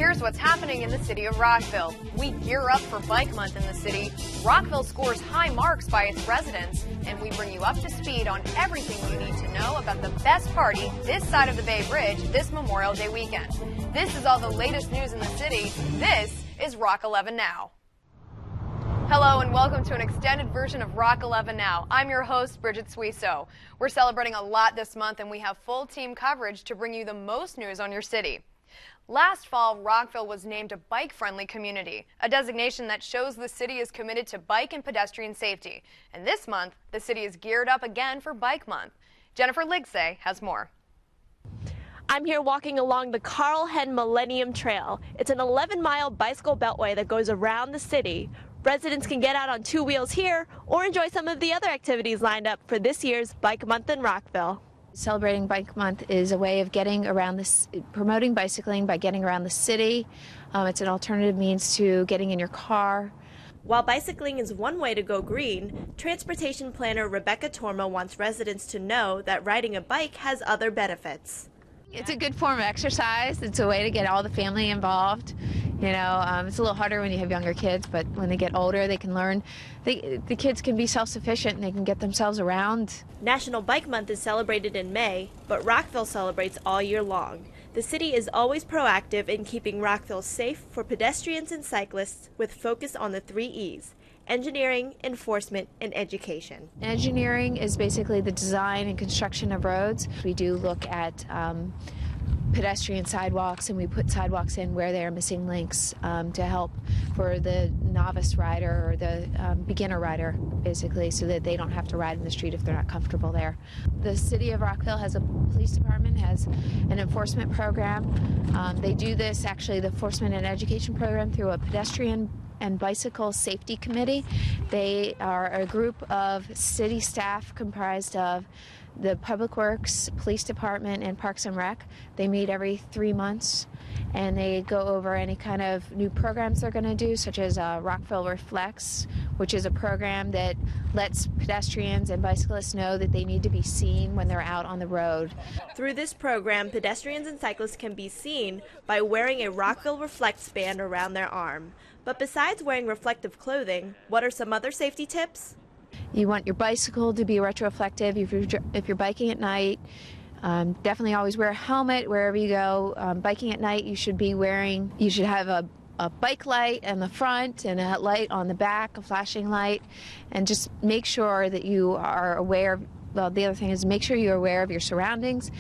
Here's what's happening in the city of Rockville. We gear up for Bike Month in the city. Rockville scores high marks by its residents, and we bring you up to speed on everything you need to know about the best party this side of the Bay Bridge this Memorial Day weekend. This is all the latest news in the city. This is Rock11 Now. Hello and welcome to an extended version of Rock11 Now. I'm your host, Bridget Suiso. We're celebrating a lot this month, and we have full team coverage to bring you the most news on your city. Last fall, Rockville was named a bike-friendly community, a designation that shows the city is committed to bike and pedestrian safety. And this month, the city is geared up again for Bike Month. Jennifer Ligsay has more. I'm here walking along the Carl Henn Millennium Trail. It's an 11-mile bicycle beltway that goes around the city. Residents can get out on two wheels here or enjoy some of the other activities lined up for this year's Bike Month in Rockville. Celebrating Bike Month is a way of getting around this, promoting bicycling by getting around the city. It's an alternative means to getting in your car. While bicycling is one way to go green, transportation planner Rebecca Torma wants residents to know that riding a bike has other benefits. It's a good form of exercise. It's a way to get all the family involved. You know, it's a little harder when you have younger kids, but when they get older, they can learn. The kids can be self-sufficient and they can get themselves around. National Bike Month is celebrated in May, but Rockville celebrates all year long. The city is always proactive in keeping Rockville safe for pedestrians and cyclists with focus on the 3 E's: engineering, enforcement, and education. Engineering is basically the design and construction of roads. We do look at pedestrian sidewalks, and we put sidewalks in where there are missing links to help for the novice rider or the beginner rider, basically, so that they don't have to ride in the street if they're not comfortable there. The city of Rockville has a police department, has an enforcement program. They do this, actually, the enforcement and education program, through a pedestrian and bicycle safety committee. They are a group of city staff comprised of the Public Works, Police Department, and Parks and Rec. They meet every 3 months, and they go over any kind of new programs they're going to do, such as Rockville Reflects, which is a program that lets pedestrians and bicyclists know that they need to be seen when they're out on the road. Through this program, pedestrians and cyclists can be seen by wearing a Rockville Reflects band around their arm. But besides wearing reflective clothing, what are some other safety tips? You want your bicycle to be retroreflective if you're biking at night. Definitely always wear a helmet wherever you go. Biking at night, you should have a bike light in the front and a light on the back, a flashing light, and just make sure that you are aware. Well, the other thing is make sure you're aware of your surroundings.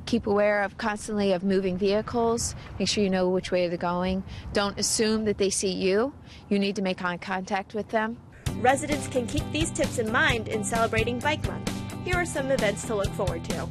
Keep aware constantly of moving vehicles. Make sure you know which way they're going. Don't assume that they see you. You need to make eye contact with them. Residents can keep these tips in mind in celebrating Bike Month. Here are some events to look forward to.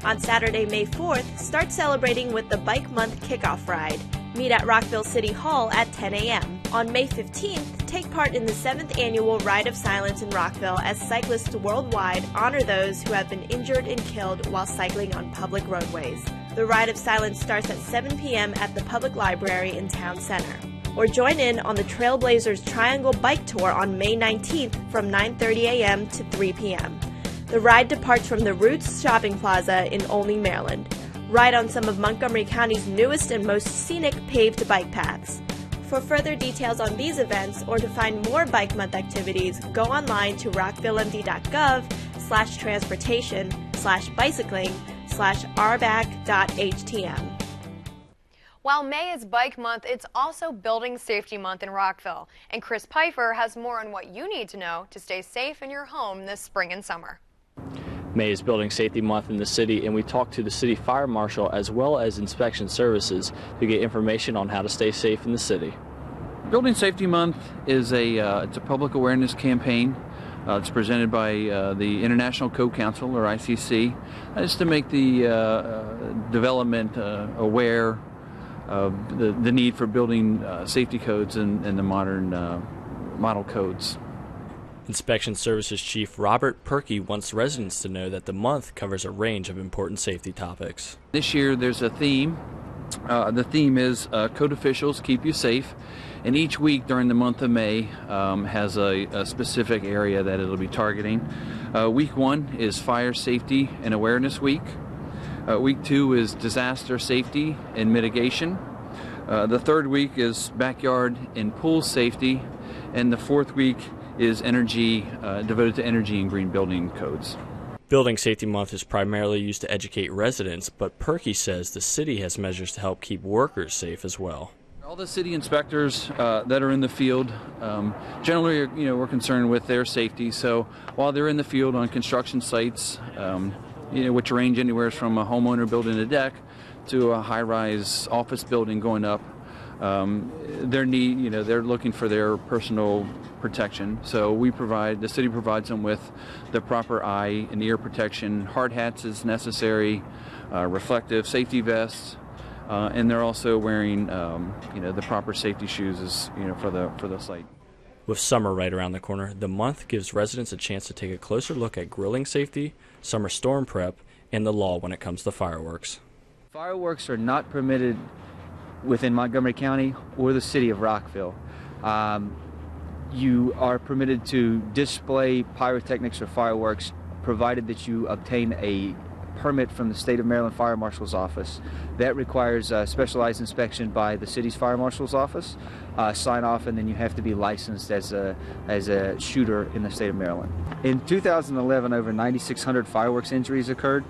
On Saturday, May 4th, start celebrating with the Bike Month Kickoff Ride. Meet at Rockville City Hall at 10 a.m. On May 15th, take part in the 7th annual Ride of Silence in Rockville as cyclists worldwide honor those who have been injured and killed while cycling on public roadways. The Ride of Silence starts at 7 p.m. at the Public Library in Town Center. Or join in on the Trailblazers Triangle Bike Tour on May 19th from 9:30 a.m. to 3 p.m. The ride departs from the Roots Shopping Plaza in Olney, Maryland. Ride on some of Montgomery County's newest and most scenic paved bike paths. For further details on these events or to find more Bike Month activities, go online to rockvillemd.gov/transportation/bicycling/rbac.htm. While May is Bike Month, it's also Building Safety Month in Rockville. And Chris Pfeiffer has more on what you need to know to stay safe in your home this spring and summer. May is Building Safety Month in the city, and we talked to the city fire marshal as well as inspection services to get information on how to stay safe in the city. Building Safety Month is it's a public awareness campaign. It's presented by the International Code Council, or ICC, just to make the development aware of the need for building safety codes and the modern model codes. Inspection Services Chief Robert Perkey wants residents to know that the month covers a range of important safety topics. This year there's a theme. The theme is Code Officials Keep You Safe, and each week during the month of May has a specific area that it'll be targeting. Week 1 is Fire Safety and Awareness Week. Week 2 is Disaster Safety and Mitigation. The third week is backyard and pool safety, and the fourth week is energy, devoted to energy and green building codes. Building Safety Month is primarily used to educate residents, but Perky says the city has measures to help keep workers safe as well. All the city inspectors that are in the field, generally, we're concerned with their safety. So while they're in the field on construction sites, which range anywhere from a homeowner building a deck to a high-rise office building going up, they're looking for their personal protection. So the city provides them with the proper eye and ear protection. Hard hats is necessary, reflective safety vests, and they're also wearing the proper safety shoes for the site. With summer right around the corner, the month gives residents a chance to take a closer look at grilling safety, summer storm prep, and the law when it comes to fireworks. Fireworks are not permitted within Montgomery County or the city of Rockville. You are permitted to display pyrotechnics or fireworks provided that you obtain a permit from the State of Maryland Fire Marshal's Office. That requires a specialized inspection by the city's Fire Marshal's Office, sign off, and then you have to be licensed as a shooter in the state of Maryland. In 2011, over 9,600 fireworks injuries occurred,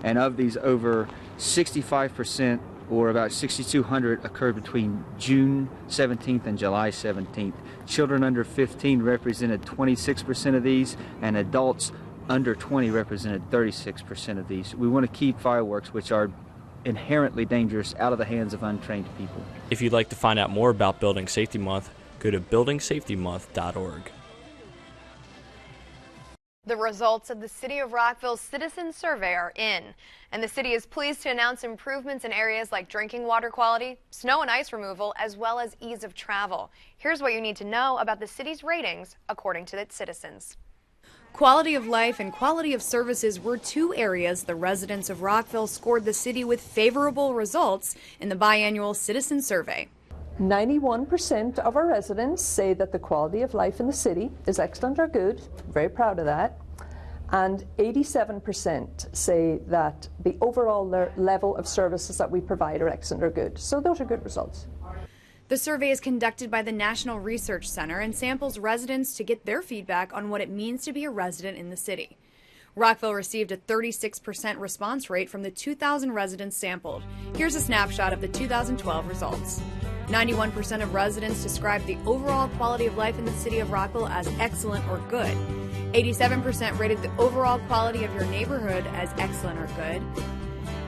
and of these, over 65%, or about 6,200, occurred between June 17th and July 17th. Children under 15 represented 26% of these, and adults under 20 represented 36% of these. We want to keep fireworks, which are inherently dangerous, out of the hands of untrained people. If you'd like to find out more about Building Safety Month, go to buildingsafetymonth.org. The results of the City of Rockville's Citizens Survey are in, and the city is pleased to announce improvements in areas like drinking water quality, snow and ice removal, as well as ease of travel. Here's what you need to know about the city's ratings according to its citizens. Quality of life and quality of services were two areas the residents of Rockville scored the city with favorable results in the biannual Citizens Survey. 91% of our residents say that the quality of life in the city is excellent or good. Very proud of that. And 87% say that the overall level of services that we provide are excellent or good. So those are good results. The survey is conducted by the National Research Center and samples residents to get their feedback on what it means to be a resident in the city. Rockville received a 36% response rate from the 2,000 residents sampled. Here's a snapshot of the 2012 results. 91% of residents described the overall quality of life in the city of Rockville as excellent or good. 87% rated the overall quality of your neighborhood as excellent or good.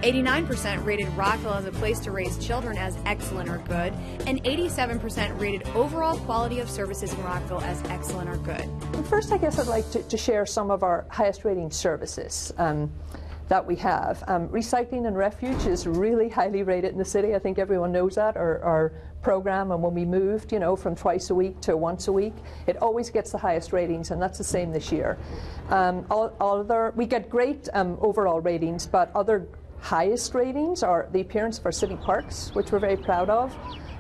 89% rated Rockville as a place to raise children as excellent or good, and 87% rated overall quality of services in Rockville as excellent or good. First, I guess I'd like to share some of our highest rating services that we have. Recycling and refuge is really highly rated in the city. I think everyone knows that. Our program, and when we moved, from twice a week to once a week, it always gets the highest ratings, and that's the same this year. We get great overall ratings, but other highest ratings are the appearance of our city parks, which we're very proud of,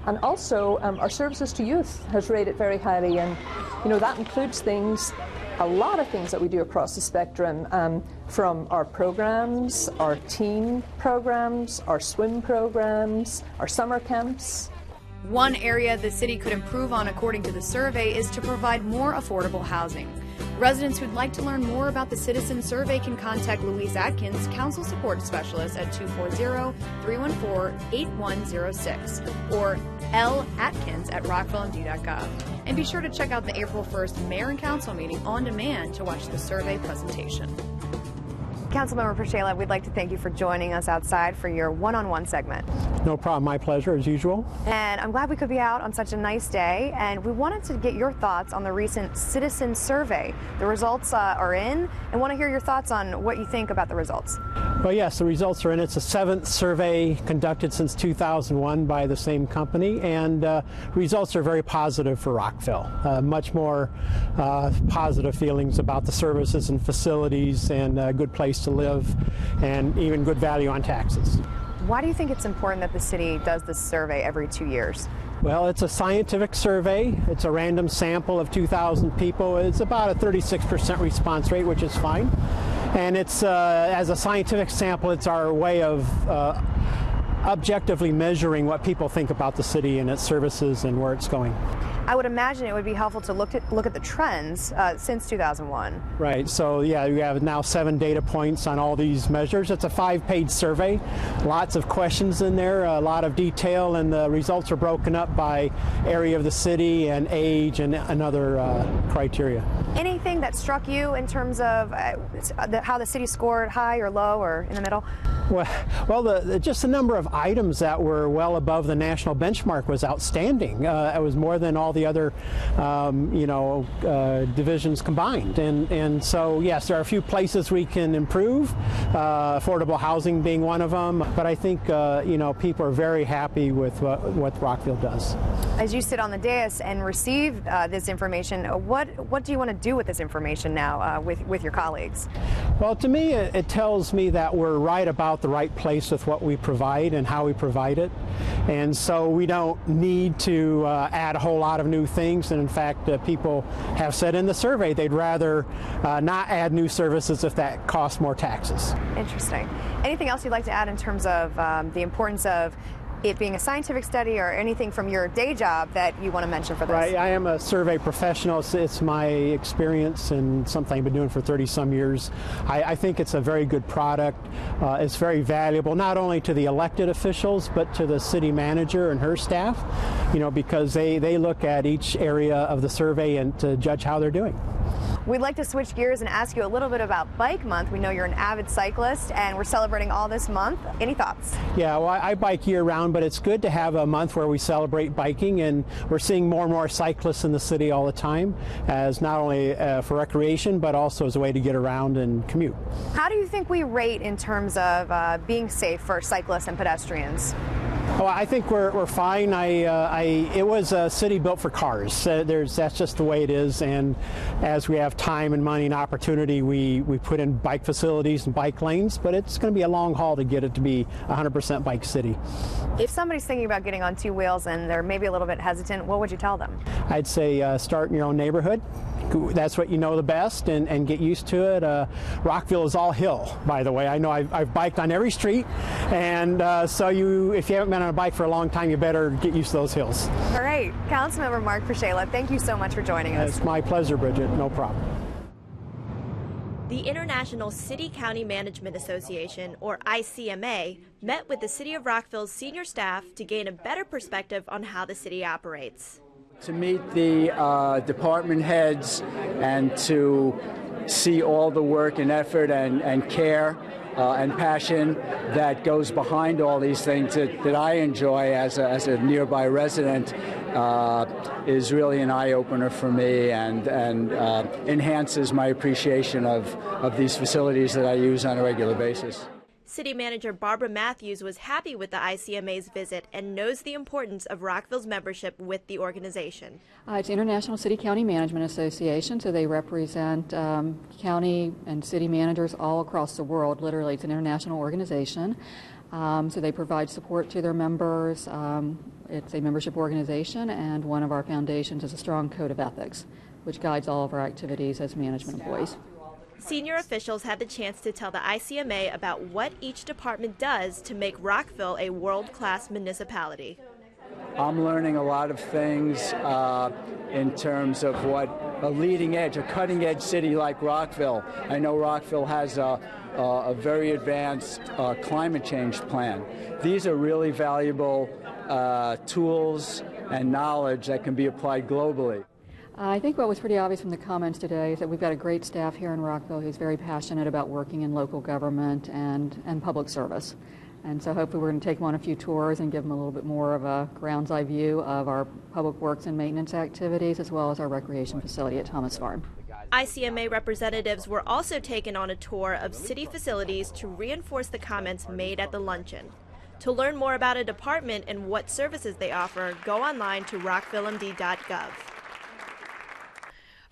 and also our services to youth has rated very highly, and that includes a lot of things that we do across the spectrum, from our programs, our teen programs, our swim programs, our summer camps. One area the city could improve on, according to the survey, is to provide more affordable housing. Residents who'd like to learn more about the Citizen Survey can contact Louise Atkins, Council Support Specialist, at 240-314-8106 or latkins@rockvillemd.gov. And be sure to check out the April 1st Mayor and Council meeting on demand to watch the survey presentation. Councilmember Prashela, we'd like to thank you for joining us outside for your one-on-one segment. No problem. My pleasure, as usual. And I'm glad we could be out on such a nice day, and we wanted to get your thoughts on the recent Citizen Survey. The results are in, and want to hear your thoughts on what you think about the results. Well, yes, the results are in. It's the 7th survey conducted since 2001 by the same company, and results are very positive for Rockville. Much more positive feelings about the services and facilities, and a good place to live, and even good value on taxes. Why do you think it's important that the city does this survey every 2 years? Well, it's a scientific survey. It's a random sample of 2,000 people. It's about a 36% response rate, which is fine. And it's, as a scientific sample, it's our way of objectively measuring what people think about the city and its services and where it's going. I would imagine it would be helpful to look at the trends since 2001. Right. So yeah, we have now 7 data points on all these measures. It's a 5-page survey, lots of questions in there, a lot of detail, and the results are broken up by area of the city and age and other criteria. Anything that struck you in terms of how the city scored, high or low or in the middle? Well, just the number of items that were well above the national benchmark was outstanding. It was more than all the other, divisions combined. And so, yes, there are a few places we can improve, affordable housing being one of them. But I think, people are very happy with what Rockville does. As you sit on the dais and receive this information, what do you want to do with this information now with your colleagues? Well, to me, it tells me that we're right about the right place with what we provide and how we provide it. And so we don't need to add a whole lot of new things. And in fact, people have said in the survey they'd rather not add new services if that costs more taxes. Interesting. Anything else you'd like to add in terms of the importance of it being a scientific study or anything from your day job that you want to mention for this? Right. I am a survey professional. It's my experience and something I've been doing for 30-some years. I think it's a very good product. It's very valuable, not only to the elected officials, but to the city manager and her staff, because they look at each area of the survey and to judge how they're doing. We'd like to switch gears and ask you a little bit about Bike Month. We know you're an avid cyclist, and we're celebrating all this month. Any thoughts? Yeah, well, I bike year-round, but it's good to have a month where we celebrate biking, and we're seeing more and more cyclists in the city all the time, as not only for recreation, but also as a way to get around and commute. How do you think we rate in terms of being safe for cyclists and pedestrians? Oh, I think we're fine. It was a city built for cars. That's just the way it is. And as we have time and money and opportunity, we put in bike facilities and bike lanes. But it's going to be a long haul to get it to be 100% bike city. If somebody's thinking about getting on 2 wheels and they're maybe a little bit hesitant, what would you tell them? I'd say start in your own neighborhood. That's what you know the best, and get used to it. Rockville is all hill, by the way. I know I've biked on every street, and so if you haven't been on a bike for a long time, you better get used to those hills. All right. Councilmember Mark Prashela, thank you so much for joining us. It's my pleasure, Bridget. No problem. The International City-County Management Association, or ICMA, met with the City of Rockville's senior staff to gain a better perspective on how the city operates. To meet the department heads and to see all the work and effort and care and passion that goes behind all these things that I enjoy as a nearby resident is really an eye-opener for me and enhances my appreciation of these facilities that I use on a regular basis. City Manager Barbara Matthews was happy with the ICMA's visit and knows the importance of Rockville's membership with the organization. It's International City-County Management Association, so they represent county and city managers all across the world. Literally, it's an international organization. So they provide support to their members. It's a membership organization, and one of our foundations is a strong code of ethics, which guides all of our activities as management employees. Senior officials had the chance to tell the ICMA about what each department does to make Rockville a world-class municipality. I'm learning a lot of things in terms of what a leading edge, a cutting edge city like Rockville. I know Rockville has a very advanced climate change plan. These are really valuable tools and knowledge that can be applied globally. I think what was pretty obvious from the comments today is that we've got a great staff here in Rockville who's very passionate about working in local government and public service. And so hopefully we're going to take them on a few tours and give them a little bit more of a ground's eye view of our public works and maintenance activities, as well as our recreation facility at Thomas Farm. ICMA representatives were also taken on a tour of city facilities to reinforce the comments made at the luncheon. To learn more about a department and what services they offer, go online to rockvillemd.gov.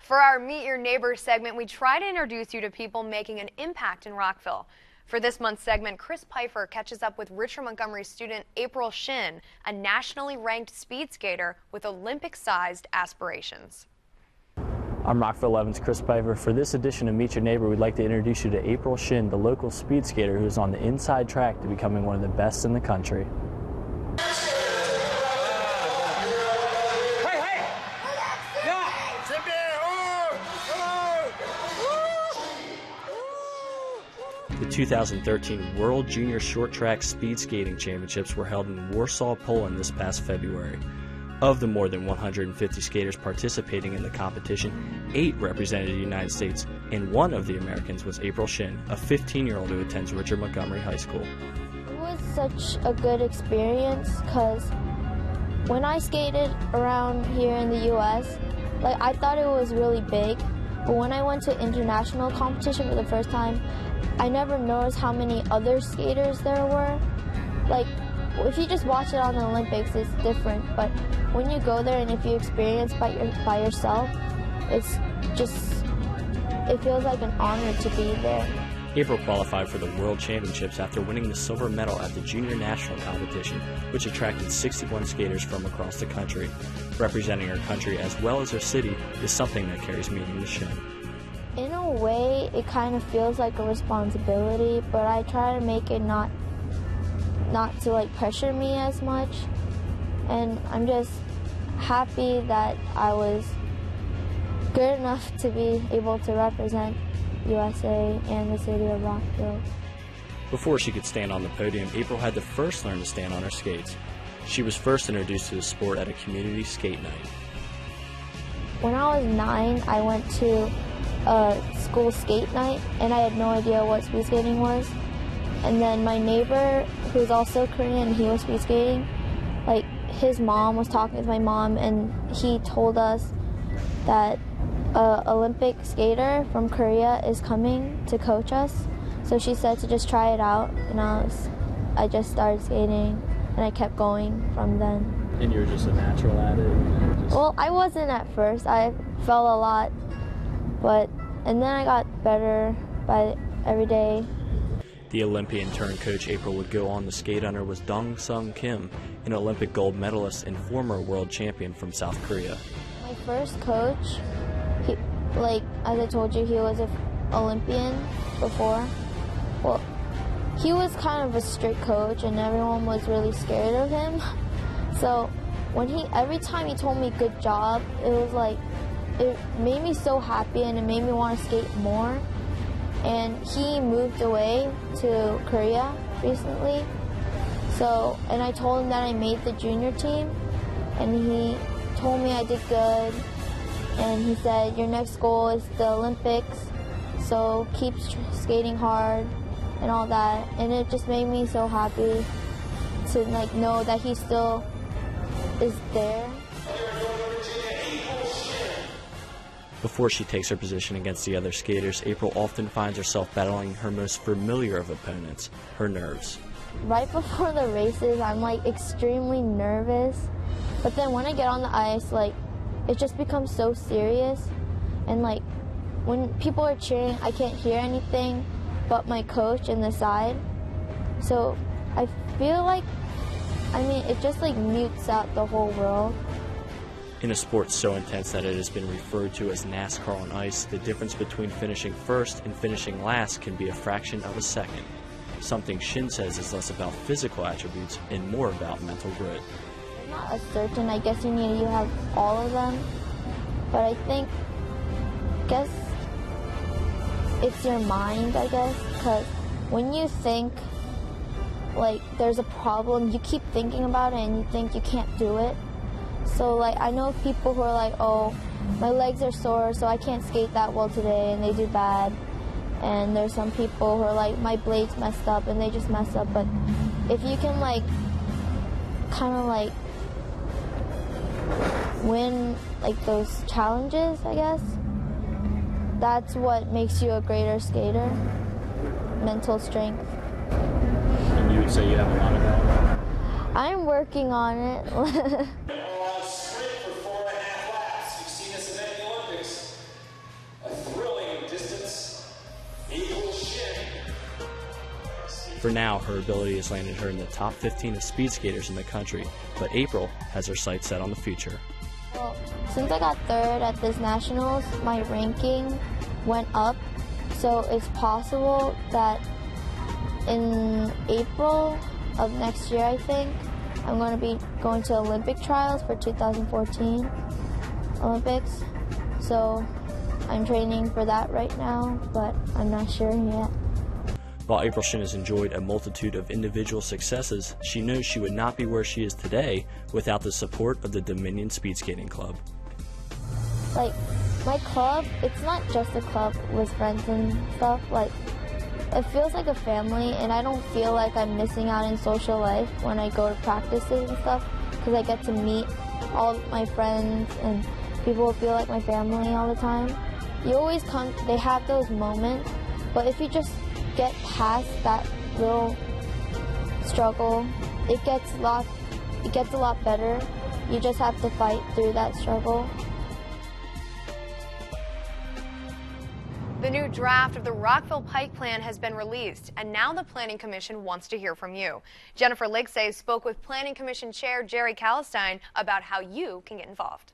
For our Meet Your Neighbor segment, we try to introduce you to people making an impact in Rockville. For this month's segment, Chris Pfeiffer catches up with Richard Montgomery student April Shin, a nationally ranked speed skater with Olympic-sized aspirations. I'm Rockville 11's Chris Piper. For this edition of Meet Your Neighbor, we'd like to introduce you to April Shin, the local speed skater who is on the inside track to becoming one of the best in the country. The 2013 World Junior Short Track Speed Skating Championships were held in Warsaw, Poland this past February. Of the more than 150 skaters participating in the competition, 8 represented the United States, and one of the Americans was April Shin, a 15-year-old who attends Richard Montgomery High School. It was such a good experience because when I skated around here in the U.S., I thought it was really big, but when I went to international competition for the first time, I never noticed how many other skaters there were. If you just watch it on the Olympics, it's different, but when you go there and if you experience by yourself, it feels like an honor to be there. April qualified for the World Championships after winning the silver medal at the Junior National Competition, which attracted 61 skaters from across the country. Representing her country as well as her city is something that carries meaning to Shin. In a way, it kind of feels like a responsibility, but I try to make it not to pressure me as much, and I'm just happy that I was good enough to be able to represent USA and the city of Rockville. Before she could stand on the podium, April had to first learn to stand on her skates. She was first introduced to the sport at a community skate night. When I was 9, I went to a school skate night, and I had no idea what speed skating was. And then my neighbor, who's also Korean, he was speed skating. His mom was talking with my mom, and he told us that an Olympic skater from Korea is coming to coach us. So she said to just try it out, and I just started skating, and I kept going from then. And you were just a natural at it? Well, I wasn't at first. I fell a lot, and then I got better by every day. The Olympian turned coach April would go on to skate under was Dong Sung Kim, an Olympic gold medalist and former world champion from South Korea. My first coach, as I told you, he was an Olympian before. Well, he was kind of a strict coach, and everyone was really scared of him. So every time he told me good job, it made me so happy, and it made me want to skate more. And he moved away to Korea recently. And I told him that I made the junior team, and he told me I did good. And he said, your next goal is the Olympics, so keep skating hard and all that. And it just made me so happy to know that he still is there. Before she takes her position against the other skaters, April often finds herself battling her most familiar of opponents, her nerves. Right before the races, I'm extremely nervous. But then when I get on the ice, it just becomes so serious. And when people are cheering, I can't hear anything but my coach and the side. So I feel it just mutes out the whole world. In a sport so intense that it has been referred to as NASCAR on ice, the difference between finishing first and finishing last can be a fraction of a second. Something Shin says is less about physical attributes and more about mental grit. Not a certain, I guess you have all of them, but I guess it's your mind, because when you think there's a problem, you keep thinking about it and you think you can't do it. So I know people who are oh, my legs are sore, so I can't skate that well today, and they do bad. And there's some people who are my blade's messed up, and they just mess up. But if you can win those challenges, I guess, that's what makes you a greater skater. Mental strength. And you would say you have a lot of that? I'm working on it. For now, her ability has landed her in the top 15 of speed skaters in the country, but April has her sights set on the future. Well, since I got third at this nationals, my ranking went up. So it's possible that in April of next year, I think, I'm going to be going to Olympic trials for 2014 Olympics. So I'm training for that right now, but I'm not sure yet. While April Shin has enjoyed a multitude of individual successes, she knows she would not be where she is today without the support of the Dominion Speed Skating Club. Like, my club, it's not just a club with friends and stuff. Like, it feels like a family, and I don't feel like I'm missing out in social life when I go to practices and stuff, because I get to meet all my friends, and people feel like my family all the time. You always they have those moments, but if you just get past that little struggle, it gets a lot better. You just have to fight through that struggle. The new draft of the Rockville Pike Plan has been released, and now the Planning Commission wants to hear from you. Jennifer Lightsay spoke with Planning Commission Chair Jerry Kallenstein about how you can get involved.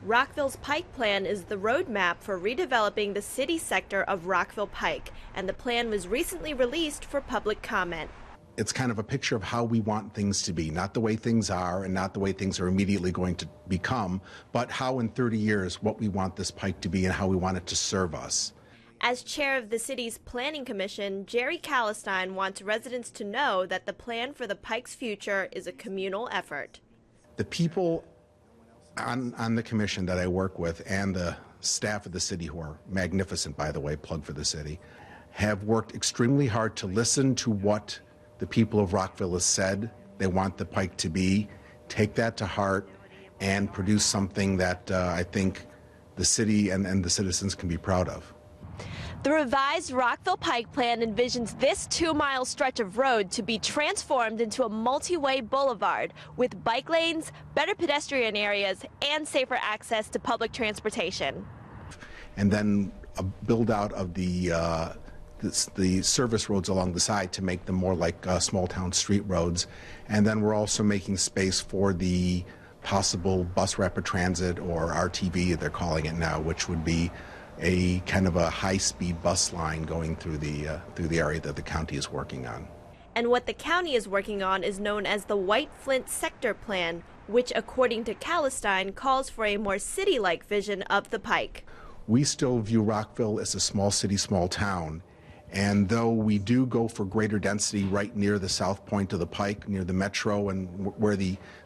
Rockville's Pike Plan is the roadmap for redeveloping the city sector of Rockville Pike, and the plan was recently released for public comment. It's kind of a picture of how we want things to be, not the way things are and not the way things are immediately going to become, but how in 30 years what we want this pike to be and how we want it to serve us. As chair of the city's Planning Commission, Jerry Kallenstein wants residents to know that the plan for the Pike's future is a communal effort. The people on the commission that I work with and the staff of the city, who are magnificent, by the way, plug for the city, have worked extremely hard to listen to what the people of Rockville has said they want the pike to be, take that to heart, and produce something that I think the city and the citizens can be proud of. The revised Rockville Pike Plan envisions this 2-mile stretch of road to be transformed into a multi-way boulevard with bike lanes, better pedestrian areas, and safer access to public transportation. And then a build out of the service roads along the side to make them more like small town street roads. And then we're also making space for the possible bus rapid transit, or RTV they're calling it now, which would be a kind of a high-speed bus line going through the area that the county is working on. And what the county is working on is known as the White Flint Sector Plan, which, according to Kallenstein, calls for a more city-like vision of the pike. We still view Rockville as a small city, small town, and though we do go for greater density right near the south point of the pike, near the metro and where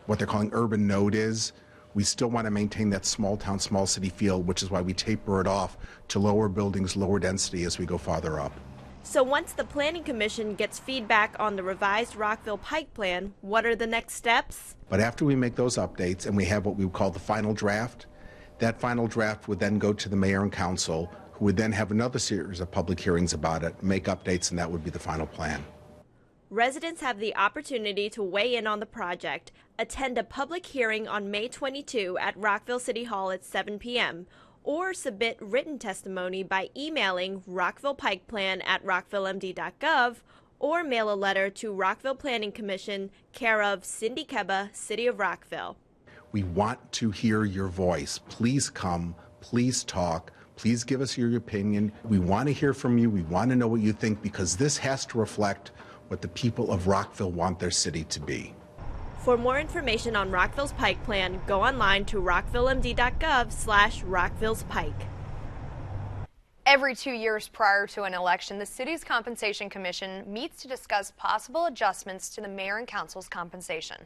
what they're calling urban node is, we still want to maintain that small town, small city feel, which is why we taper it off to lower buildings, lower density as we go farther up. So once the Planning Commission gets feedback on the revised Rockville Pike Plan, what are the next steps? But after we make those updates and we have what we would call the final draft, that final draft would then go to the mayor and council, who would then have another series of public hearings about it, make updates, and that would be the final plan. Residents have the opportunity to weigh in on the project. Attend a public hearing on May 22 at Rockville City Hall at 7 p.m. or submit written testimony by emailing rockvillepikeplan@rockvillemd.gov or mail a letter to Rockville Planning Commission, care of Cindy Keba, City of Rockville. We want to hear your voice. Please come, please talk, please give us your opinion. We want to hear from you. We want to know what you think, because this has to reflect what the people of Rockville want their city to be. For more information on Rockville's Pike Plan, go online to rockvillemd.gov/rockville'spike. Every 2 years prior to an election, the city's compensation commission meets to discuss possible adjustments to the mayor and council's compensation.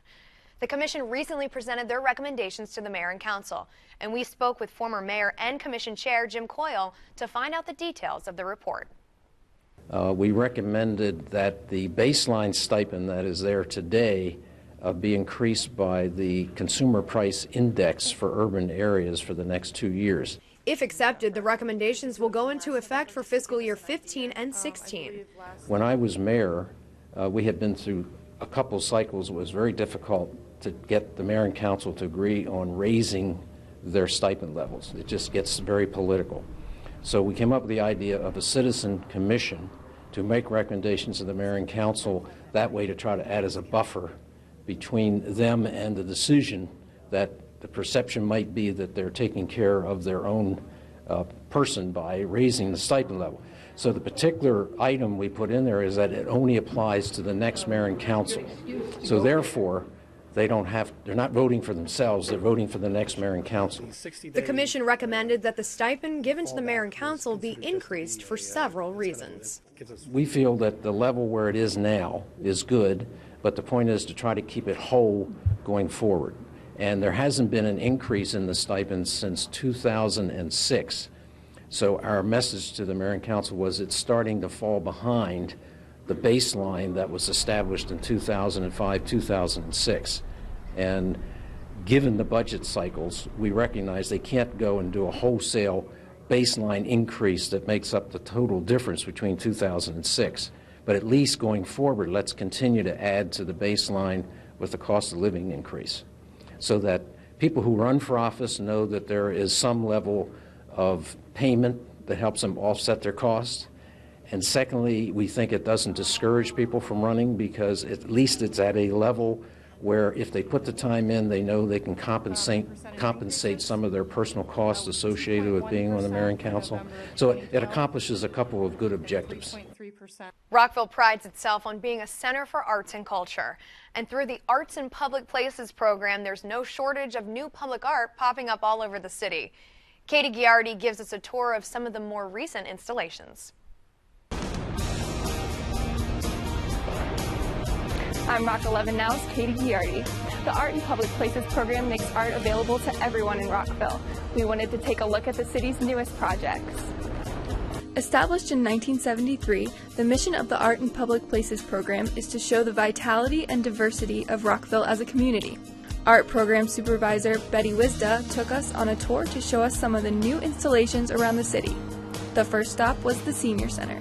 The commission recently presented their recommendations to the mayor and council, and we spoke with former mayor and commission chair Jim Coyle to find out the details of the report. We recommended that the baseline stipend that is there today be increased by the consumer price index for urban areas for the next 2 years. If accepted, the recommendations will go into effect for fiscal year 15 and 16. When I was mayor, we had been through a couple cycles. It was very difficult to get the mayor and council to agree on raising their stipend levels. It just gets very political. So we came up with the idea of a citizen commission to make recommendations to the mayor and council, that way to try to add as a buffer between them and the decision that the perception might be that they're taking care of their own person by raising the stipend level. So the particular item we put in there is that it only applies to the next mayor and council. So therefore, they're not voting for themselves, they're voting for the next mayor and council. The commission recommended that the stipend given to the mayor and council be increased for several reasons. We feel that the level where it is now is good, but the point is to try to keep it whole going forward. And there hasn't been an increase in the stipend since 2006. So our message to the mayor and council was it's starting to fall behind the baseline that was established in 2005, 2006. And given the budget cycles, we recognize they can't go and do a wholesale baseline increase that makes up the total difference between 2006. But at least going forward, let's continue to add to the baseline with the cost of living increase, so that people who run for office know that there is some level of payment that helps them offset their costs. And secondly, we think it doesn't discourage people from running, because at least it's at a level where if they put the time in, they know they can compensate some of their personal costs associated with being on the mayor and council. So it accomplishes a couple of good objectives. Rockville prides itself on being a center for arts and culture. And through the Arts in Public Places program, there's no shortage of new public art popping up all over the city. Katie Giardi gives us a tour of some of the more recent installations. I'm Rock11 Now's Katie Giardi. The Art in Public Places program makes art available to everyone in Rockville. We wanted to take a look at the city's newest projects. Established in 1973, the mission of the Art in Public Places program is to show the vitality and diversity of Rockville as a community. Art program supervisor Betty Wisda took us on a tour to show us some of the new installations around the city. The first stop was the Senior Center.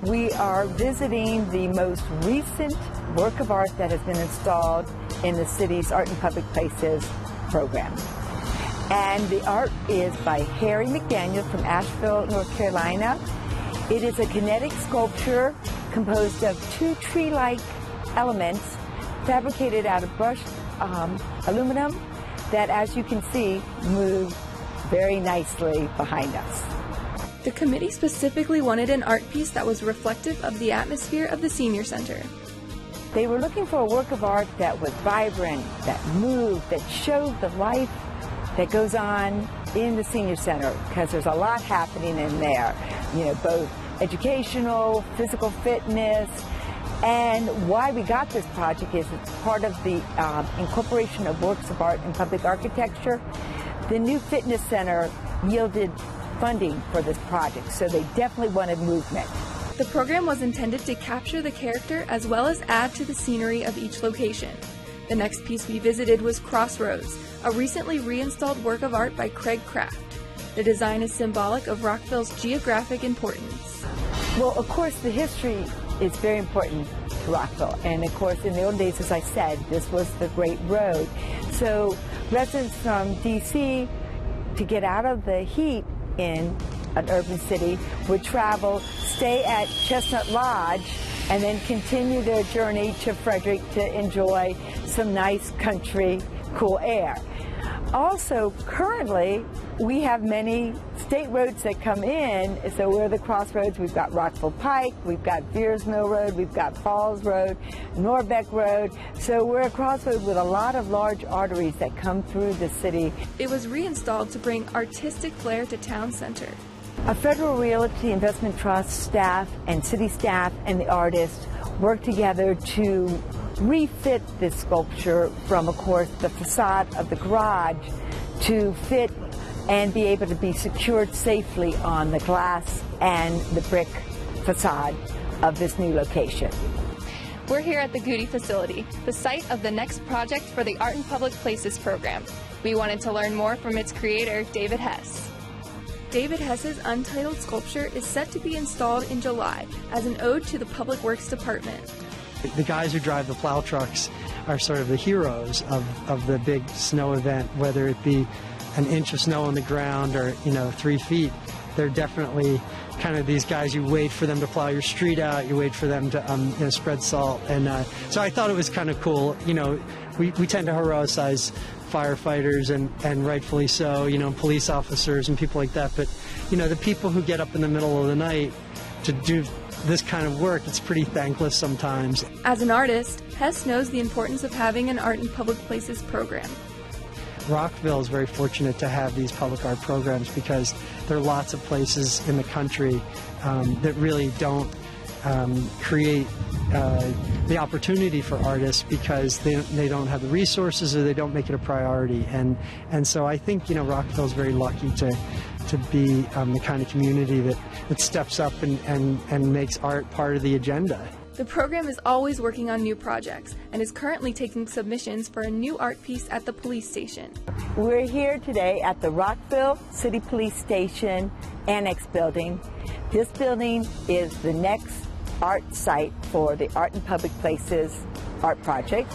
We are visiting the most recent work of art that has been installed in the city's Art in Public Places program. And the art is by Harry McDaniel from Asheville, North Carolina. It is a kinetic sculpture composed of two tree-like elements fabricated out of brushed aluminum that, as you can see, move very nicely behind us. The committee specifically wanted an art piece that was reflective of the atmosphere of the Senior Center. They were looking for a work of art that was vibrant, that moved, that showed the life that goes on in the Senior Center, because there's a lot happening in there, you know, both educational, physical fitness. And why we got this project is it's part of the incorporation of works of art in public architecture. The new fitness center yielded funding for this project, so they definitely wanted movement. The program was intended to capture the character as well as add to the scenery of each location. The next piece we visited was Crossroads, a recently reinstalled work of art by Craig Kraft. The design is symbolic of Rockville's geographic importance. Well, of course, the history is very important to Rockville. And of course, in the old days, as I said, this was the Great Road. So residents from DC, to get out of the heat in an urban city, would travel, stay at Chestnut Lodge, and then continue their journey to Frederick to enjoy some nice country, cool air. Also, currently, we have many state roads that come in, so we're the crossroads. We've got Rockville Pike, we've got Veers Mill Road, we've got Falls Road, Norbeck Road, so we're a crossroad with a lot of large arteries that come through the city. It was reinstalled to bring artistic flair to town center. A Federal Realty Investment Trust staff and city staff and the artists worked together to refit this sculpture from, of course, the facade of the garage to fit and be able to be secured safely on the glass and the brick facade of this new location. We're here at the Goody facility, the site of the next project for the Art in Public Places program. We wanted to learn more from its creator, David Hess. David Hess's untitled sculpture is set to be installed in July as an ode to the Public Works Department. The guys who drive the plow trucks are sort of the heroes of the big snow event, whether it be an inch of snow on the ground or, 3 feet. They're definitely kind of these guys. You wait for them to plow your street out, you wait for them to spread salt. And so I thought it was kind of cool. We tend to heroicize firefighters and rightfully so, police officers and people like that. But, the people who get up in the middle of the night to do this kind of work, it's pretty thankless sometimes. As an artist, Hess knows the importance of having an art in public places program. Rockville is very fortunate to have these public art programs because there are lots of places in the country that really don't create the opportunity for artists because they don't have the resources or they don't make it a priority. And so I think Rockville is very lucky to be the kind of community that steps up and makes art part of the agenda. The program is always working on new projects and is currently taking submissions for a new art piece at the police station. We're here today at the Rockville City Police Station Annex Building. This building is the next art site for the Art in Public Places art project.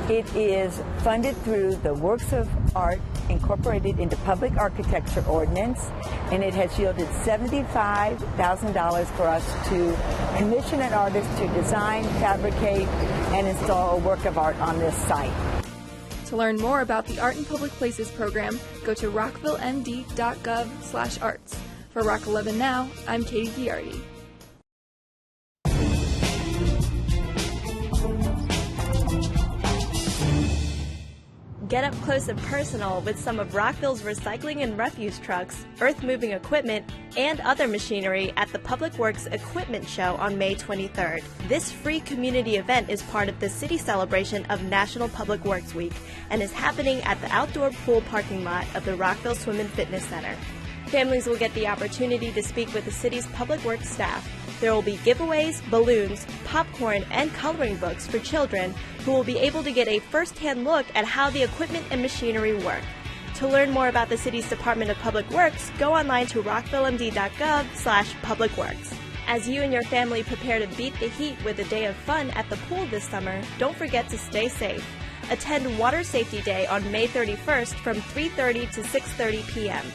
It is funded through the Works of Art incorporated into Public Architecture Ordinance, and it has yielded $75,000 for us to commission an artist to design, fabricate, and install a work of art on this site. To learn more about the Art in Public Places program, go to rockvillemd.gov/arts. For Rock11 Now, I'm Katie Giardi. Get up close and personal with some of Rockville's recycling and refuse trucks, earth-moving equipment, and other machinery at the Public Works Equipment Show on May 23rd. This free community event is part of the city celebration of National Public Works Week and is happening at the outdoor pool parking lot of the Rockville Swim and Fitness Center. Families will get the opportunity to speak with the city's public works staff. There will be giveaways, balloons, popcorn, and coloring books for children who will be able to get a first-hand look at how the equipment and machinery work. To learn more about the city's Department of Public Works, go online to rockvillemd.gov/publicworks. As you and your family prepare to beat the heat with a day of fun at the pool this summer, don't forget to stay safe. Attend Water Safety Day on May 31st from 3:30 to 6:30 p.m.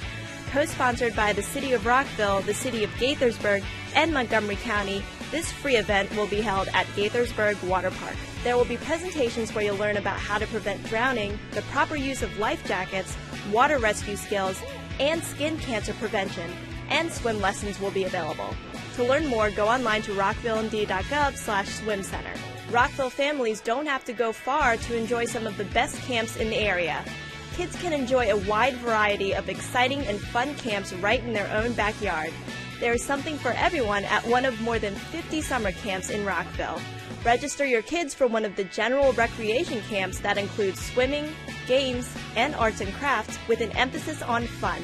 Co-sponsored by the City of Rockville, the City of Gaithersburg, and Montgomery County, this free event will be held at Gaithersburg Water Park. There will be presentations where you'll learn about how to prevent drowning, the proper use of life jackets, water rescue skills, and skin cancer prevention, and swim lessons will be available. To learn more, go online to rockvillemd.gov/swimcenter. Rockville families don't have to go far to enjoy some of the best camps in the area. Kids can enjoy a wide variety of exciting and fun camps right in their own backyard. There is something for everyone at one of more than 50 summer camps in Rockville. Register your kids for one of the general recreation camps that includes swimming, games, and arts and crafts with an emphasis on fun.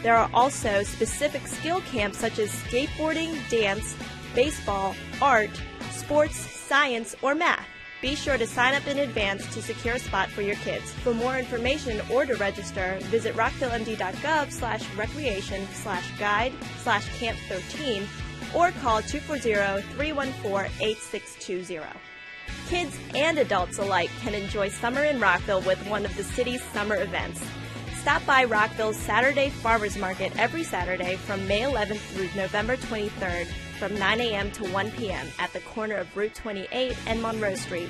There are also specific skill camps such as skateboarding, dance, baseball, art, sports, science, or math. Be sure to sign up in advance to secure a spot for your kids. For more information or to register, visit rockvillemd.gov/recreation/guide/camp13 or call 240-314-8620. Kids and adults alike can enjoy summer in Rockville with one of the city's summer events. Stop by Rockville's Saturday Farmers Market every Saturday from May 11th through November 23rd from 9 a.m. to 1 p.m. at the corner of Route 28 and Monroe Street.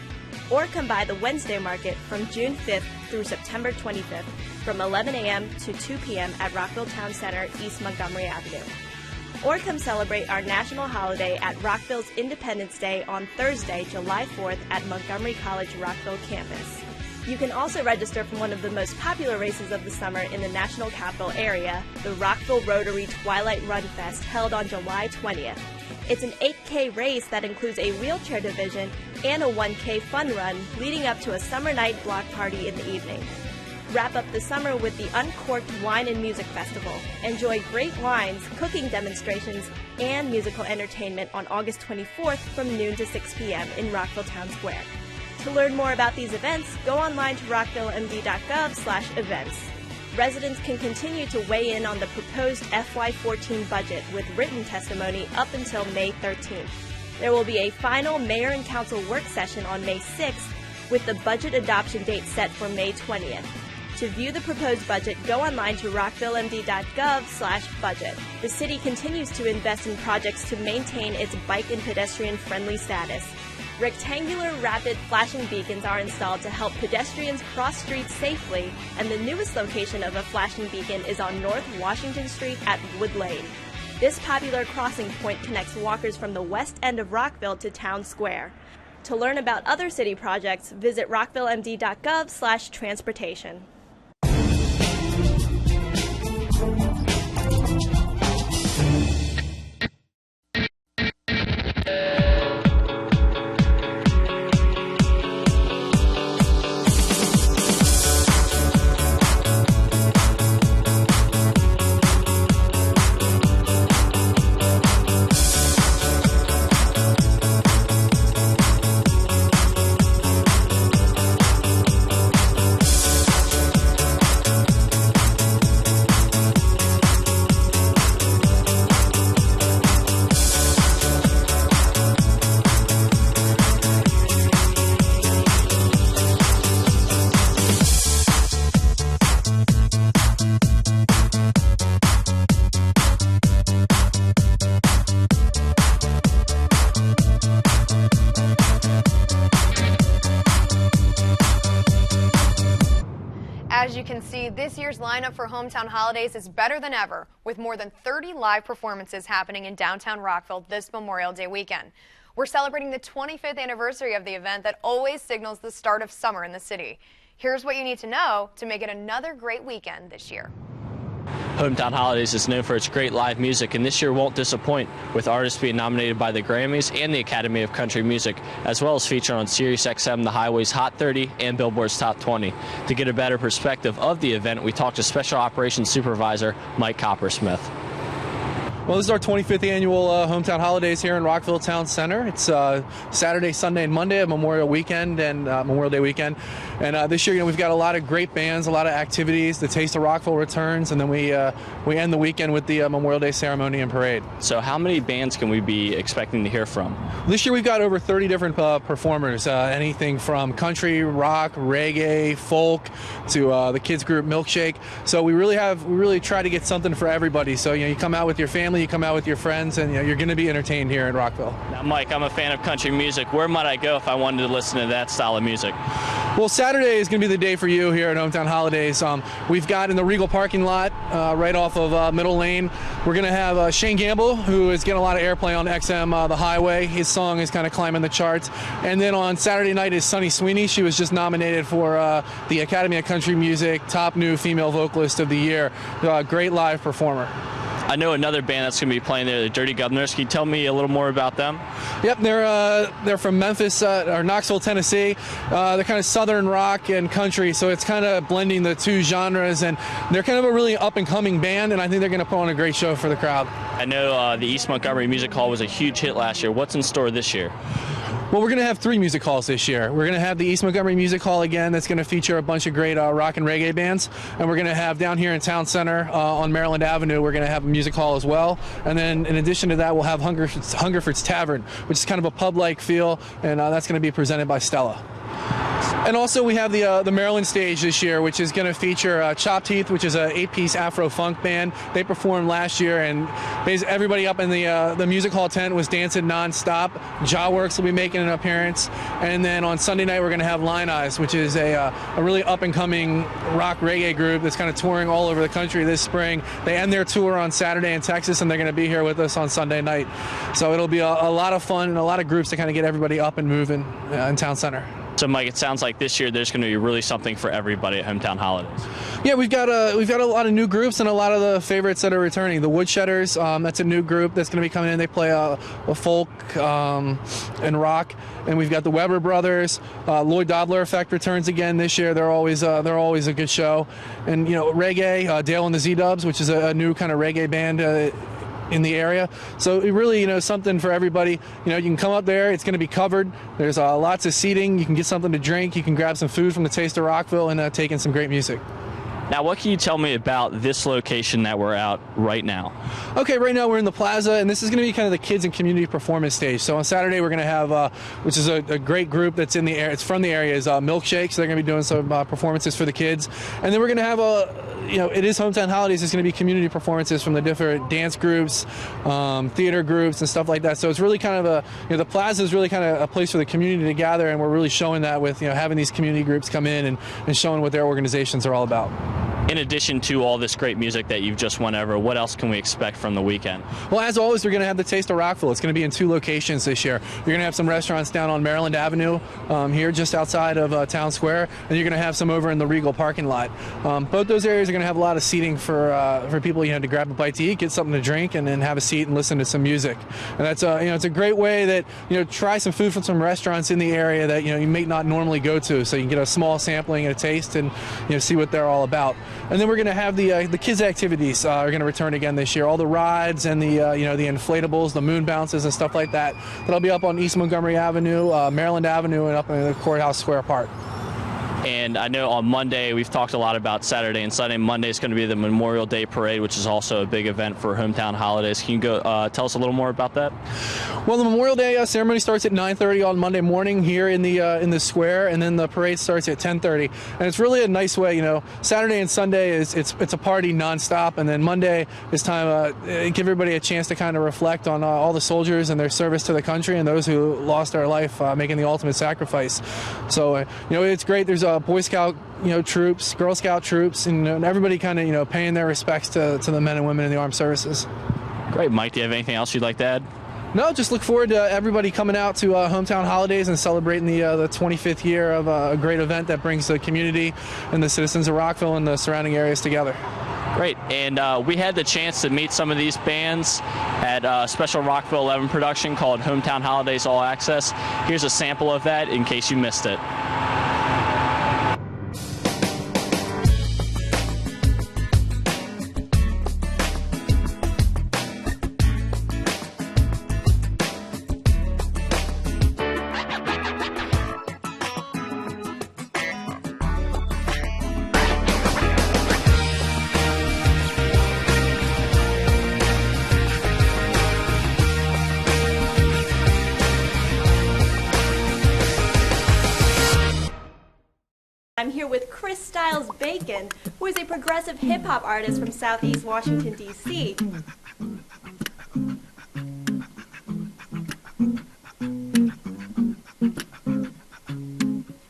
Or come by the Wednesday Market from June 5th through September 25th from 11 a.m. to 2 p.m. at Rockville Town Center, East Montgomery Avenue. Or come celebrate our national holiday at Rockville's Independence Day on Thursday, July 4th at Montgomery College Rockville campus. You can also register for one of the most popular races of the summer in the National Capital area, the Rockville Rotary Twilight Run Fest, held on July 20th. It's an 8K race that includes a wheelchair division and a 1K fun run, leading up to a summer night block party in the evening. Wrap up the summer with the Uncorked Wine and Music Festival. Enjoy great wines, cooking demonstrations, and musical entertainment on August 24th from noon to 6 p.m. in Rockville Town Square. To learn more about these events, go online to rockvillemd.gov/events. Residents can continue to weigh in on the proposed FY14 budget with written testimony up until May 13th. There will be a final Mayor and Council work session on May 6th with the budget adoption date set for May 20th. To view the proposed budget, go online to rockvillemd.gov/budget. The city continues to invest in projects to maintain its bike and pedestrian friendly status. Rectangular rapid flashing beacons are installed to help pedestrians cross streets safely, and the newest location of a flashing beacon is on North Washington Street at Wood Lane. This popular crossing point connects walkers from the west end of Rockville to Town Square. To learn about other city projects, visit rockvillemd.gov/transportation. As you can see, this year's lineup for Hometown Holidays is better than ever, with more than 30 live performances happening in downtown Rockville this Memorial Day weekend. We're celebrating the 25th anniversary of the event that always signals the start of summer in the city. Here's what you need to know to make it another great weekend this year. Hometown Holidays is known for its great live music, and this year won't disappoint, with artists being nominated by the Grammys and the Academy of Country Music, as well as featured on SiriusXM, the Highway's Hot 30, and Billboard's Top 20. To get a better perspective of the event, we talked to Special Operations Supervisor Mike Coppersmith. Well, this is our 25th annual Hometown Holidays here in Rockville Town Center. It's Saturday, Sunday, and Monday of Memorial Weekend and Memorial Day weekend. And this year, we've got a lot of great bands, a lot of activities. The Taste of Rockville returns, and then we end the weekend with the Memorial Day ceremony and parade. So how many bands can we be expecting to hear from? This year, we've got over 30 different performers, anything from country, rock, reggae, folk, to the kids group Milkshake. So we really try to get something for everybody. So you come out with your family, you come out with your friends, and you're going to be entertained here in Rockville. Now, Mike, I'm a fan of country music. Where might I go if I wanted to listen to that style of music? Well, Saturday is going to be the day for you here at Hometown Holidays. We've got in the Regal parking lot right off of Middle Lane, we're going to have Shane Gamble, who is getting a lot of airplay on XM, The Highway. His song is kind of climbing the charts. And then on Saturday night is Sunny Sweeney. She was just nominated for the Academy of Country Music Top New Female Vocalist of the Year. Great live performer. I know another band that's going to be playing there, the Dirty Governors. Can you tell me a little more about them? Yep, they're from Memphis or Knoxville, Tennessee. They're kind of southern rock and country, so it's kind of blending the two genres, and they're kind of a really up-and-coming band, and I think they're going to put on a great show for the crowd. I know the East Montgomery Music Hall was a huge hit last year. What's in store this year? Well, we're going to have 3 music halls this year. We're going to have the East Montgomery Music Hall again. That's going to feature a bunch of great rock and reggae bands. And we're going to have down here in Town Center on Maryland Avenue, we're going to have a music hall as well. And then in addition to that, we'll have Hungerford's Tavern, which is kind of a pub-like feel, and that's going to be presented by Stella. And also we have the Maryland stage this year, which is going to feature Chop Teeth, which is an 8-piece Afro-funk band. They performed last year, and basically everybody up in the music hall tent was dancing nonstop. Jawworks will be making an appearance. And then on Sunday night, we're going to have Line Eyes, which is a really up-and-coming rock reggae group that's kind of touring all over the country this spring. They end their tour on Saturday in Texas, and they're going to be here with us on Sunday night. So it'll be a lot of fun and a lot of groups to kind of get everybody up and moving in Town Center. So, Mike, it sounds like this year there's going to be really something for everybody at Hometown Holidays. Yeah, we've got a lot of new groups and a lot of the favorites that are returning. The Woodshedders, that's a new group that's going to be coming in. They play a folk and rock. And we've got the Weber Brothers. Lloyd Dobler Effect returns again this year. They're always a good show. And reggae, Dale and the Z-Dubs, which is a new kind of reggae band in the area. So it really, something for everybody. You can come up there. It's going to be covered. There's lots of seating. You can get something to drink. You can grab some food from the Taste of Rockville and take in some great music. Now, what can you tell me about this location that we're at right now? Okay, right now we're in the plaza, and this is going to be kind of the kids and community performance stage. So on Saturday we're going to have, which is a great group that's in the area. It's from the area, is Milkshake. So they're going to be doing some performances for the kids, and then we're going to have it is Hometown Holidays. There's going to be community performances from the different dance groups, theater groups, and stuff like that. So it's really kind of the plaza is really kind of a place for the community to gather, and we're really showing that with having these community groups come in and showing what their organizations are all about. In addition to all this great music that you've just went over, what else can we expect from the weekend? Well, as always, we're going to have the Taste of Rockville. It's going to be in 2 locations this year. You're going to have some restaurants down on Maryland Avenue here just outside of Town Square, and you're going to have some over in the Regal parking lot. Both those areas are going to have a lot of seating for people to grab a bite to eat, get something to drink, and then have a seat and listen to some music. And that's it's a great way that try some food from some restaurants in the area that you may not normally go to, so you can get a small sampling and a taste and see what they're all about. And then we're going to have the kids' activities are going to return again this year. All the rides and the the inflatables, the moon bounces and stuff like that. That'll be up on East Montgomery Avenue, Maryland Avenue, and up in the Courthouse Square Park. And I know on Monday, we've talked a lot about Saturday and Sunday. Monday is going to be the Memorial Day Parade, which is also a big event for Hometown Holidays. Can you go tell us a little more about that? Well, the Memorial Day ceremony starts at 9:30 on Monday morning here in the square, and then the parade starts at 10:30. And it's really a nice way, Saturday and Sunday it's a party nonstop, and then Monday is time give everybody a chance to kind of reflect on all the soldiers and their service to the country and those who lost their life making the ultimate sacrifice. So it's great. There's Boy Scout troops, Girl Scout troops, and everybody kind of paying their respects to the men and women in the armed services. Great. Mike, do you have anything else you'd like to add? No, just look forward to everybody coming out to Hometown Holidays and celebrating the 25th year of a great event that brings the community and the citizens of Rockville and the surrounding areas together. Great, and we had the chance to meet some of these bands at a special Rockville 11 production called Hometown Holidays All Access. Here's a sample of that in case you missed it. I'm here with Chris Styles Bacon, who is a progressive hip-hop artist from Southeast Washington, D.C.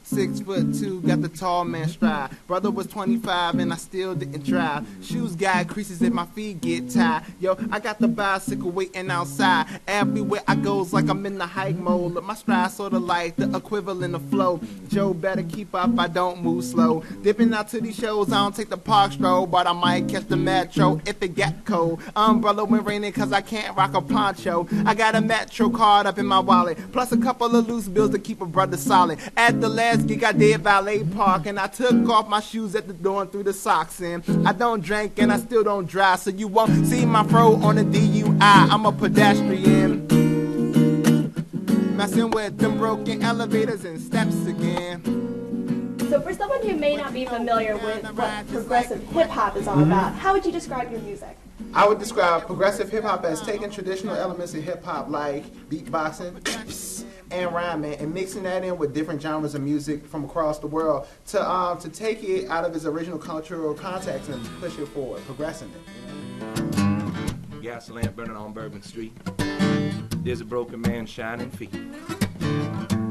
6'2", got the tall man stride. Brother was 25 and I still didn't drive. Shoes got creases if my feet get tired. Yo, I got the bicycle waiting outside. Everywhere I goes like I'm in the hike mode. Look, my stride sorta like the equivalent of flow. Joe better keep up, I don't move slow. Dipping out to these shows, I don't take the park stroll, but I might catch the metro if it get cold. Umbrella when raining cause I can't rock a poncho. I got a metro card up in my wallet, plus a couple of loose bills to keep a brother solid. At the last gig I did valet park, and I took off my shoes at the door and threw the socks in. I don't drink and I still don't drive, so you won't see my fro on a DUI. I'm a pedestrian, messing with them broken elevators and steps again. So for someone who may not be familiar with what progressive hip-hop is all about, how would you describe your music? I would describe progressive hip-hop as taking traditional elements of hip-hop like beatboxing and rhyming and mixing that in with different genres of music from across the world to take it out of its original cultural context and push it forward, progressing it. Gas lamp burning on Bourbon Street. There's a broken man shining feet.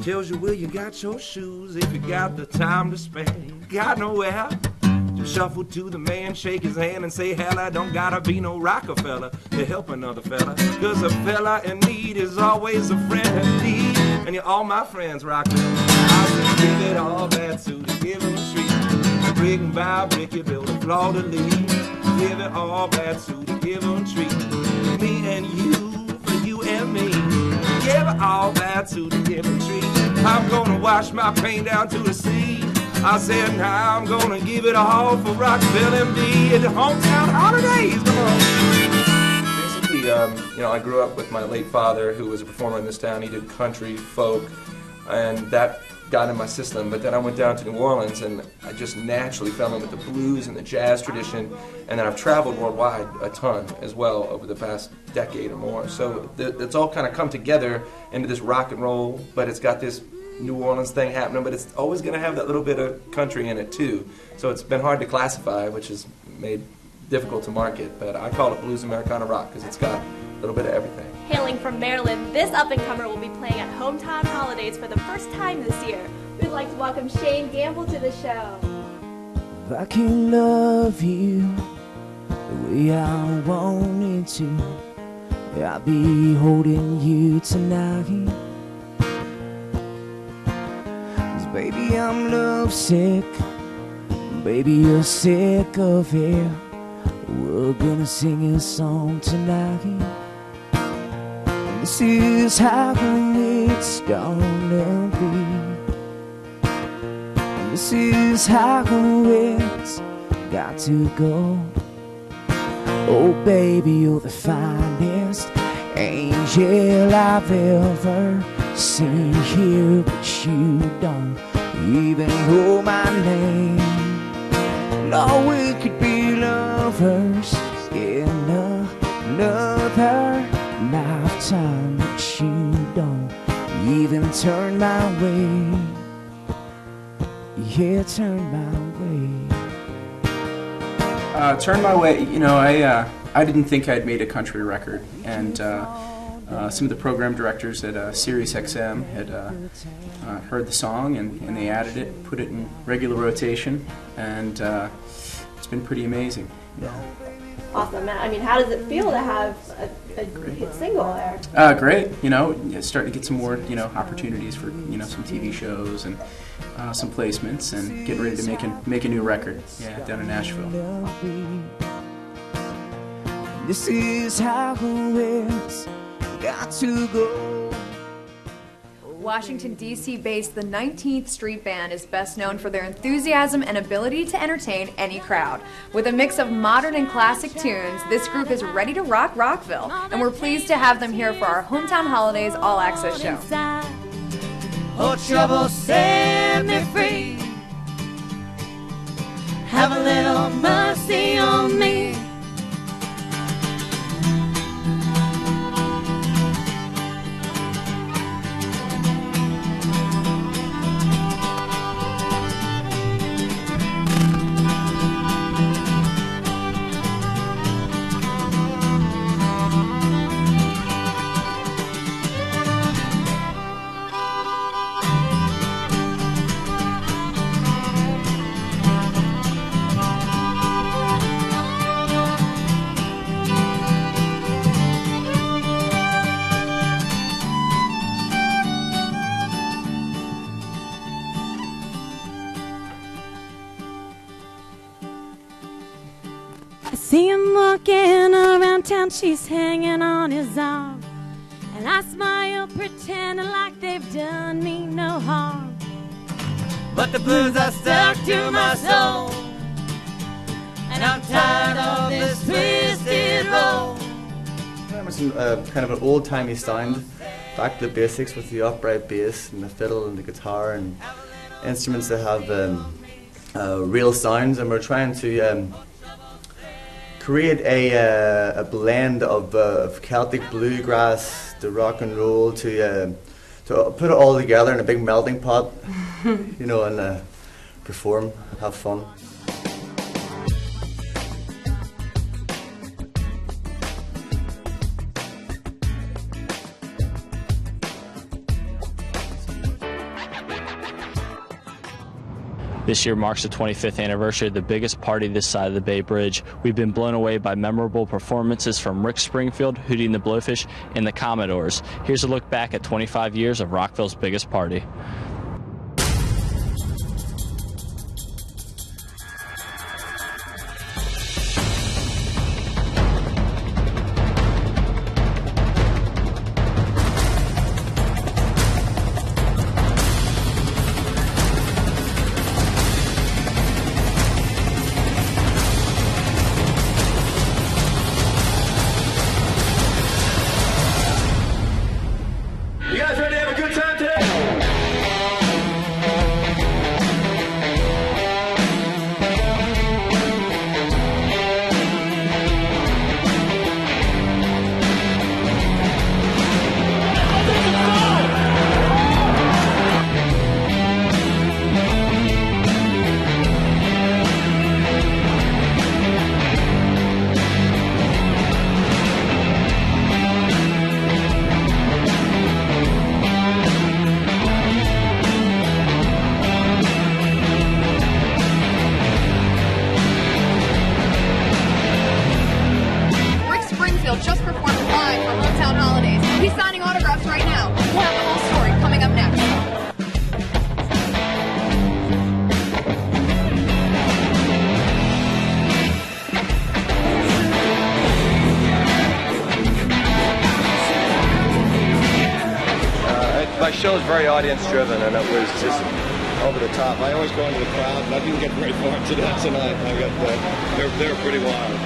Tells you where you got your shoes if you got the time to spare. Got nowhere. Just shuffle to the man, shake his hand and say, hell, I don't gotta be no Rockefeller to help another fella. Cause a fella in need is always a friend in need. And you're all my friends, Rockville. I just give it all back to the given tree. Brick by brick, you build a floor to leave. Give it all back to the given tree. Me and you, for you and me. Give it all back to the given tree. I'm gonna wash my pain down to the sea. I said, now I'm gonna give it all for Rockville and be at the hometown holidays. Basically, I grew up with my late father, who was a performer in this town. He did country, folk, and that got in my system. But then I went down to New Orleans, and I just naturally fell in with the blues and the jazz tradition. And then I've traveled worldwide a ton as well over the past decade or more. So it's all kind of come together into this rock and roll, but it's got this New Orleans thing happening, but it's always going to have that little bit of country in it too. So it's been hard to classify, which has made difficult to market. But I call it blues Americana rock because it's got a little bit of everything. Hailing from Maryland, this up-and-comer will be playing at Hometown Holidays for the first time this year. We'd like to welcome Shane Gamble to the show. If I can love you the way I wanted to, I'll be holding you tonight. 'Cause baby, I'm lovesick, baby, you're sick of it. We're gonna sing a song tonight. And this is how it's gonna be. And this is how it's got to go. Oh baby, you're the finest angel I've ever seen here, but you don't even know my name. No, we could be lovers in another lifetime, but you don't even turn my way. Yeah, turn my way. Turn My Way, you know, I didn't think I'd made a country record, and some of the program directors at Sirius XM had heard the song, and they added it, put it in regular rotation, and it's been pretty amazing. You know. Awesome. I mean, how does it feel to have a hit single there? Great. You know, starting to get some more, you know, opportunities for, you know, some TV shows and some placements, and getting ready to make a new record. Yeah, down in Nashville. This is how it's got to go. Washington, D.C.-based the 19th Street Band is best known for their enthusiasm and ability to entertain any crowd. With a mix of modern and classic tunes, this group is ready to rock Rockville, and we're pleased to have them here for our Hometown Holidays All Access show. Oh, trouble set me free. Have a little mercy on me. I see him walking around town, she's hanging on his arm, and I smile pretending like they've done me no harm. But the blues are stuck to my soul, and I'm tired of this twisted roll. Kind of an old-timey sound, back to the basics with the upright bass and the fiddle and the guitar and instruments that have real sounds, and we're trying to create a blend of Celtic bluegrass to rock and roll to put it all together in a big melting pot, you know, and perform, have fun. This year marks the 25th anniversary of the biggest party this side of the Bay Bridge. We've been blown away by memorable performances from Rick Springfield, Hootie and the Blowfish, and the Commodores. Here's a look back at 25 years of Rockville's biggest party. You guys ready to have a good time today? show is very audience-driven, and it was just over the top. I always go into the crowd, and I didn't get very far into that tonight. They were pretty wild.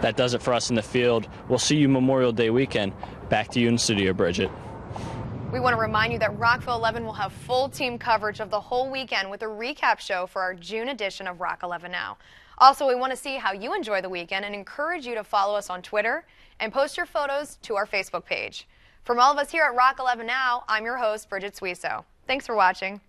That does it for us in the field. We'll see you Memorial Day weekend. Back to you in studio, Bridget. We want to remind you that Rockville 11 will have full team coverage of the whole weekend with a recap show for our June edition of Rock 11 Now. Also, we want to see how you enjoy the weekend and encourage you to follow us on Twitter and post your photos to our Facebook page. From all of us here at Rock 11 Now, I'm your host, Bridget Suiso. Thanks for watching.